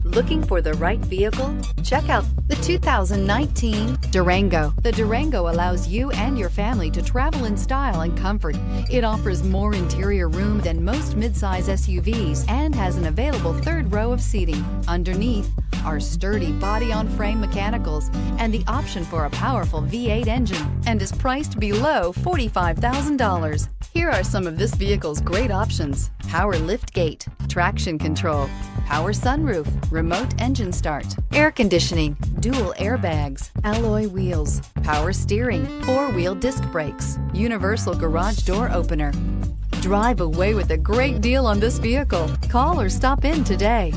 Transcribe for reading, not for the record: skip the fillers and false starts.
Looking for the right vehicle? Check out the 2019 Durango. The Durango allows you and your family to travel in style and comfort. It offers more interior room than most midsize SUVs and has an available third row of seating. Underneath are sturdy body-on-frame mechanicals and the option for a powerful V8 engine, and is priced below $45,000. Here are some of this vehicle's great options: power liftgate, traction control, power sunroof, remote engine start, air conditioning, dual airbags, alloy wheels, power steering, four-wheel disc brakes, universal garage door opener. Drive away with a great deal on this vehicle. Call or stop in today.